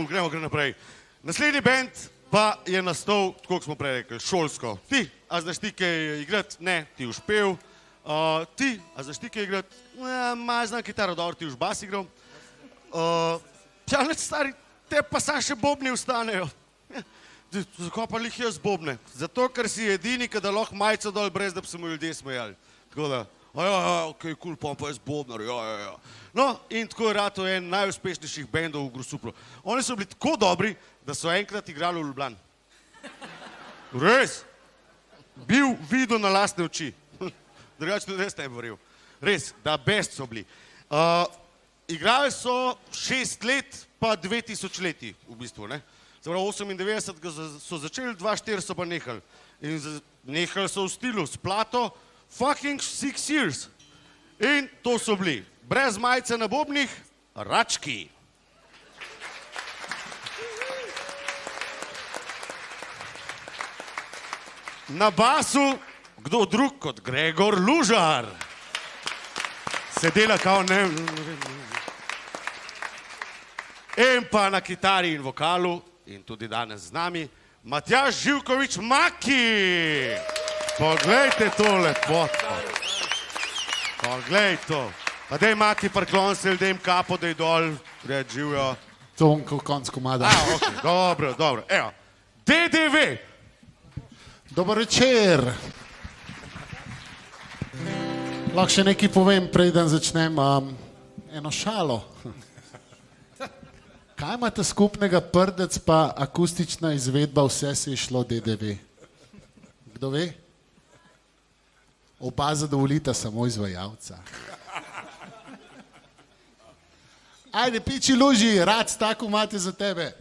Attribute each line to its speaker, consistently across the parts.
Speaker 1: Gremo naprej. Naslednji bend pa je nastal, tako kot smo prej rekli, šolsko. Ti, a znaš ti kaj igrati? Ne, ti už pel. Ti, a znaš ti kaj igrati? Malo znam kitaro, dobro, ti už bas igral. Ja, neč stari, te pa sam še bobni vstanejo. Zakaj pa lih jaz bobne? Zato, ker si edini, kada lahko majico dol, brez da bi se mu ljudje smejali. Tako da, okej, kul, pa jaz bobnar, ja. No, in tako je rato en najuspešnejših bendov v Grosuplju. Oni so bili tako dobri, da so enkrat igrali v Ljubljani. Res. Bil videl na lastne oči. Drugače tudi res ne bi verjel. Res, da best so bili. Igrali so 6 let, pa 2000 leti v bistvu, ne. Se pravi, 98 so začeli, 2004 so pa nehali. In nehali so v stilu s plato fucking 6 years. In to so bili. Brez majice na bobnih, Rački. Na basu, kdo drug kot Gregor Lužar. Se dela kao ne. In pa na kitari in vokalu, in tudi danes z nami, Matjaž Živkovič Maki. Poglejte to lepoto. Poglej to. Pa dej Maki parklon se ljudem kapo, dej dol, red živijo.
Speaker 2: Tonko, konc komada.
Speaker 1: Ok, dobro. Evo, DDV.
Speaker 2: Dobar večer. Lahko še nekaj povem, preden začnem eno šalo. Kaj imate skupnega Prdec pa akustična izvedba Vse se je šlo DDV? Kdo ve? Oba zadovoljita samo izvajalca. Ajde, piči luži, rad tako imate za tebe.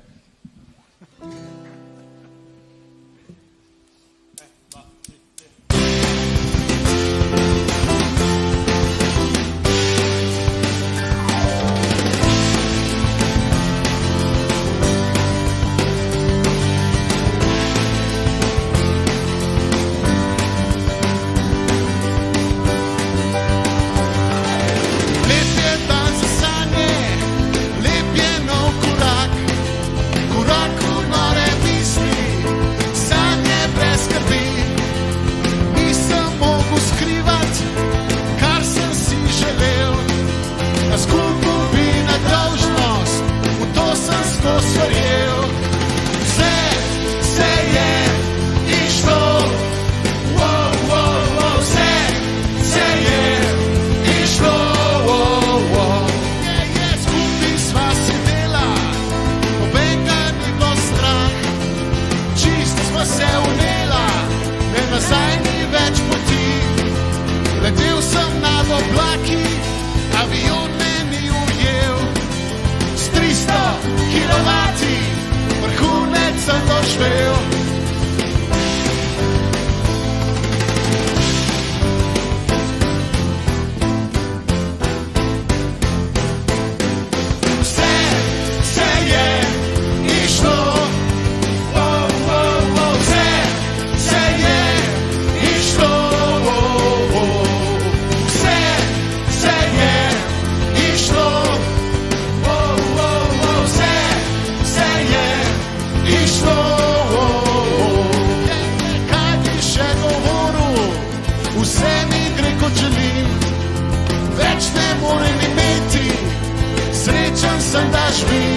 Speaker 3: Sem daš mi